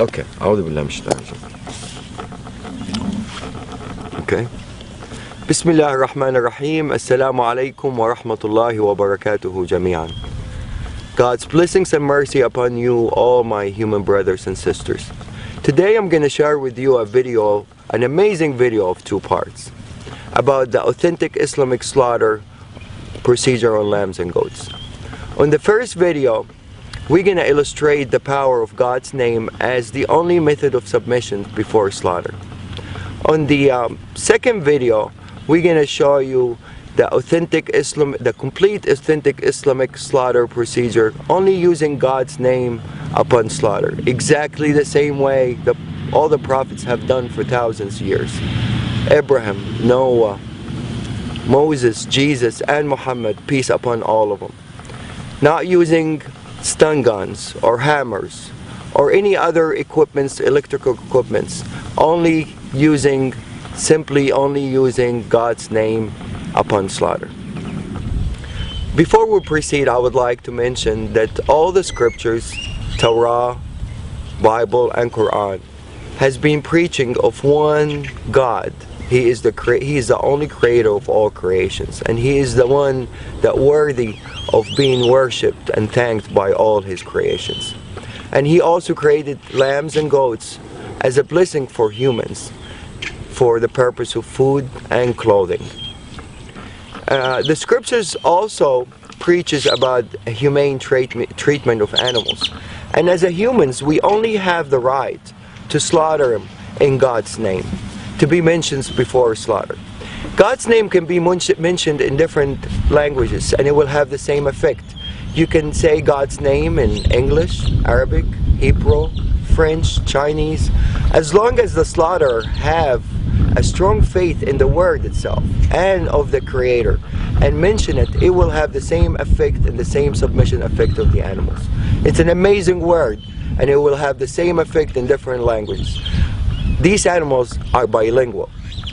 Okay. أعوذ بالله من الشيطان الرجيم. Okay. بسم الله الرحمن الرحيم. Assalamu alaikum wa rahmatullahi wa barakatuhu jami'an. God's blessings and mercy upon you, all my human brothers and sisters. Today I'm going to share with you a video, an amazing video of 2 parts, about the authentic Islamic slaughter procedure on lambs and goats. On the first video, we're going to illustrate the power of God's name as the only method of submission before slaughter. On the second video, we're going to show you the complete authentic Islamic slaughter procedure, only using God's name upon slaughter, exactly the same way that all the prophets have done for thousands of years. Abraham, Noah, Moses, Jesus, and Muhammad, peace upon all of them. Not using stun guns or hammers or any other equipments, electrical equipments, simply only using God's name upon slaughter. Before we proceed, I would like to mention that all the scriptures, Torah, Bible, and Quran, has been preaching of one God. He is the only creator of all creations, and He is the one that worthy of being worshipped and thanked by all His creations. And He also created lambs and goats as a blessing for humans, for the purpose of food and clothing. The scriptures also preaches about a humane treatment of animals, and as humans we only have the right to slaughter them in God's name, to be mentioned before slaughter. God's name can be mentioned in different languages and it will have the same effect. You can say God's name in English, Arabic, Hebrew, French, Chinese. As long as the slaughterer have a strong faith in the word itself and of the Creator and mention it, it will have the same effect and the same submission effect of the animals. It's an amazing word and it will have the same effect in different languages. These animals are bilingual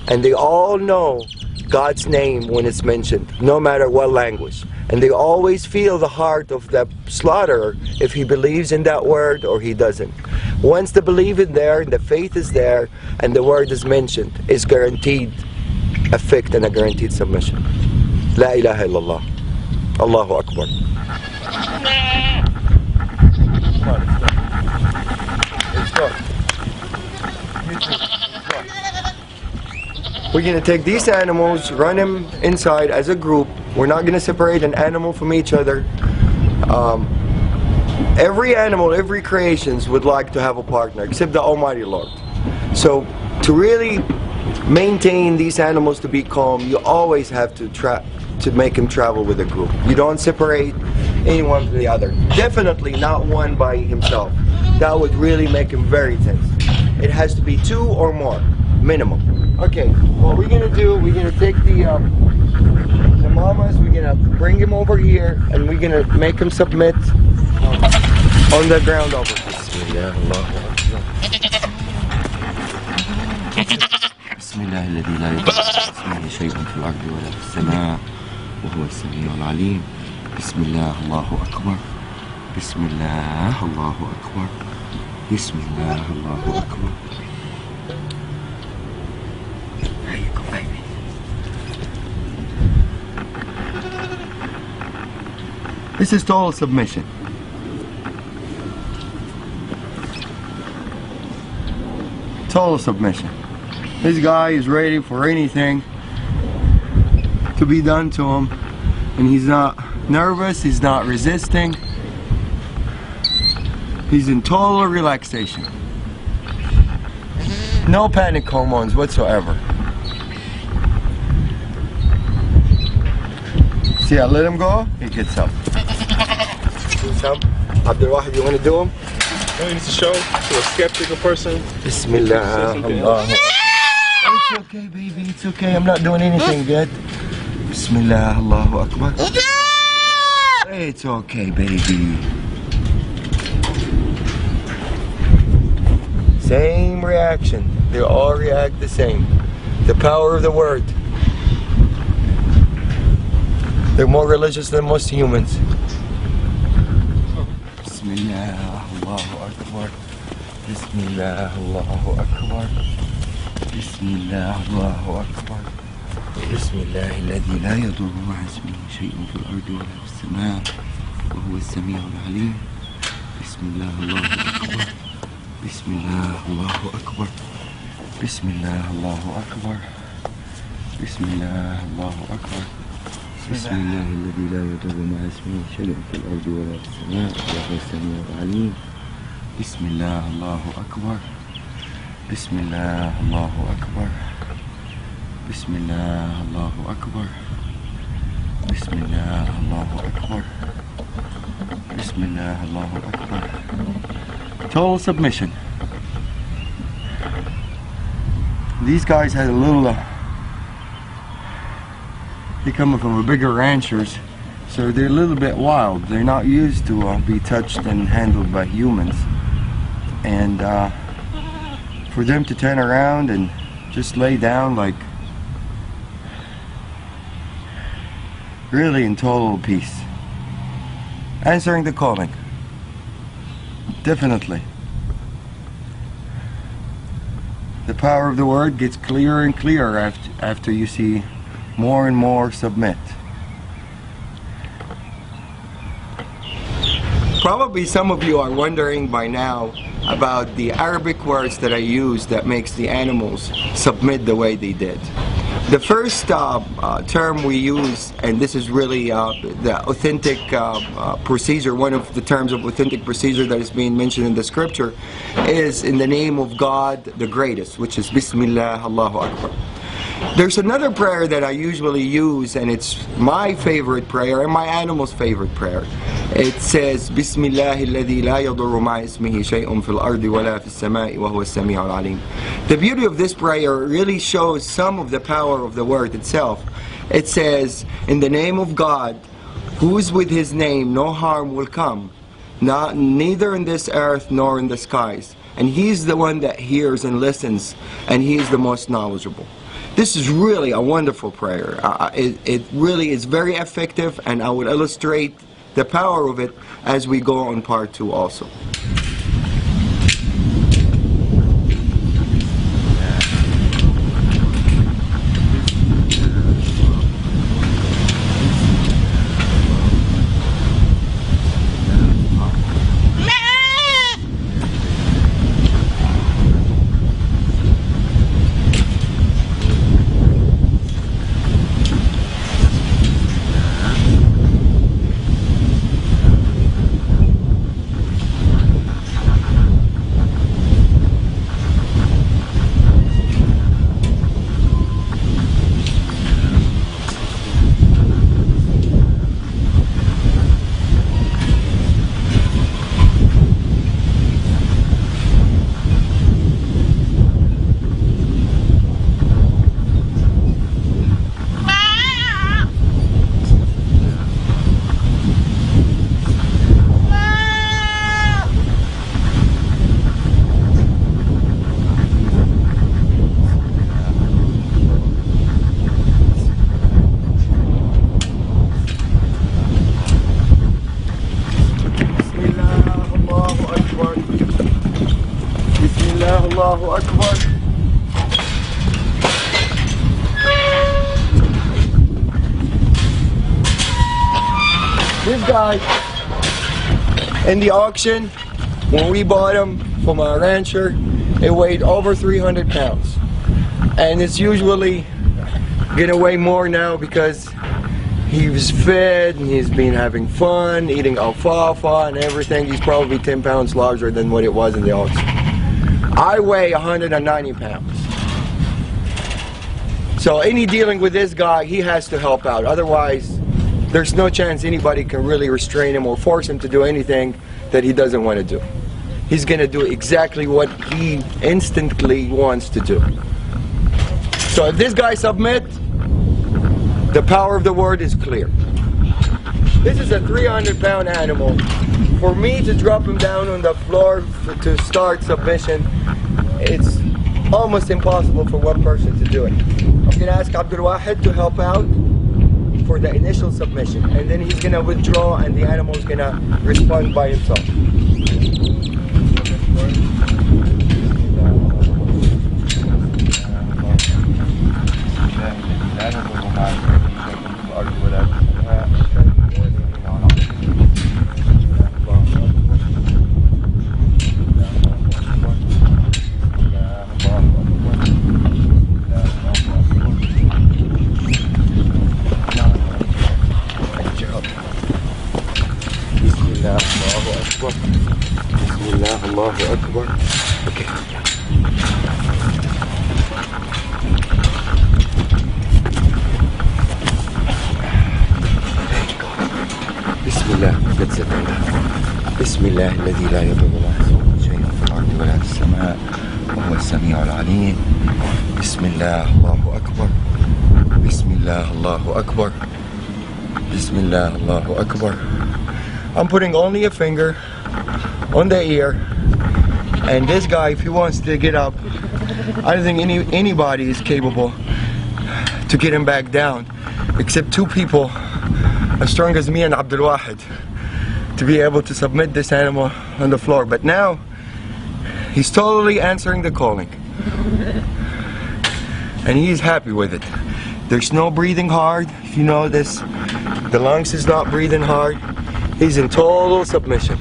and they all know God's name when it's mentioned, no matter what language. And they always feel the heart of the slaughterer if he believes in that word or he doesn't. Once the belief is there, the faith is there, and the word is mentioned, is guaranteed effect and a guaranteed submission. La ilaha illallah. Allahu Akbar. We're going to take these animals, run them inside as a group. We're not going to separate an animal from each other. Every animal, every creation would like to have a partner, except the Almighty Lord. So to really maintain these animals to be calm, you always have to make them travel with a group. You don't separate anyone from the other. Definitely not one by himself. That would really make him very tense. It has to be 2 or more, minimum. Okay, what we're gonna do, we're gonna take the mamas, we're gonna bring him over here, and we're gonna make him submit on the ground over here. بسم الله الذي لا يضر اسمه شيء في الأرض ولا في السماء وهو السميع العليم. بسم الله الله أكبر. بسم الله الله أكبر. بسم الله الله أكبر. This is total submission. Total submission. This guy is ready for anything to be done to him, and he's not nervous, he's not resisting. He's in total relaxation. No panic hormones whatsoever. See, I let him go, he gets up. Abdul Wahid, you want to do him? No, you need to show to a skeptical person. Bismillah. It's okay, baby, it's okay. I'm not doing anything good. Bismillah, Allahu Akbar. It's okay, baby. Same reaction. They all react the same. The power of the word. They're more religious than most humans. Bismillah, Allahu Akbar. Bismillah, Allahu Akbar. Bismillah, Allahu Akbar. Bismillah, الذي لا يضر مع اسمه شيء في الأرض ولا في السماء وهو السميع العليم. Bismillah, Allahu Akbar. Bismillah, Allahu Akbar. Bismillah, Allahu Akbar. Bismillah, Allahu Akbar. Bismillah, الذي لا يضر مع اسمه شيء في الأرض ولا في السماء وهو السميع العليم. Bismillah, Allahu Akbar. Bismillah, Allahu Akbar. Bismillah, Allahu Akbar. Bismillah, Allahu Akbar. Bismillah, Allahu Akbar. Total submission. These guys had a little, they come from a bigger ranchers, so they're a little bit wild. They're not used to be touched and handled by humans. And for them to turn around and just lay down like really in total peace, answering the calling, definitely. The power of the word gets clearer and clearer after you see more and more submit. Probably some of you are wondering by now about the Arabic words that I use that makes the animals submit the way they did. The first term we use, and this is really the authentic procedure, one of the terms of authentic procedure that is being mentioned in the scripture, is in the name of God the greatest, which is Bismillah, Allahu Akbar. There's another prayer that I usually use, and it's my favorite prayer and my animal's favorite prayer. It says, Bismillah alladhi la yadurru ma'a ismihi shay'un fil ardi wa la fis sama'i wa huwa as-sami'ul 'alim. The beauty of this prayer really shows some of the power of the word itself. It says, in the name of God, who is with his name, no harm will come, neither in this earth nor in the skies. And he's the one that hears and listens, and he is the most knowledgeable. This is really a wonderful prayer. It really is very effective, and I will illustrate the power of it as we go on part 2 also. Allahu Akbar. This guy in the auction, when we bought him from a rancher, it weighed over 300 pounds. And it's usually gonna weigh more now because he was fed and he's been having fun, eating alfalfa and everything. He's probably 10 pounds larger than what it was in the auction. I weigh 190 pounds. So any dealing with this guy, he has to help out. Otherwise, there's no chance anybody can really restrain him or force him to do anything that he doesn't want to do. He's going to do exactly what he instantly wants to do. So if this guy submits, the power of the word is clear. This is a 300-pound animal. For me to drop him down on the floor to start submission, it's almost impossible for one person to do it. I'm going to ask Abdul Wahid to help out for the initial submission, and then he's going to withdraw and the animal is going to respond by himself. Allahu Akbar. Okay. Bismillah. That's it. Bismillah الذي لا يضر مع اسمه شيء في الأرض ولا في السماء وهو السميع العليم. Bismillah. Allahu Akbar. Bismillah. Allahu Akbar. Bismillah. Allahu Akbar. I'm putting only a finger on the ear, and this guy, if he wants to get up, I don't think anybody is capable to get him back down, except two people as strong as me and Abdul Wahid, to be able to submit this animal on the floor. But now he's totally answering the calling, and he's happy with it. There's no breathing hard. If you know this, the lungs is not breathing hard. He's in total submission.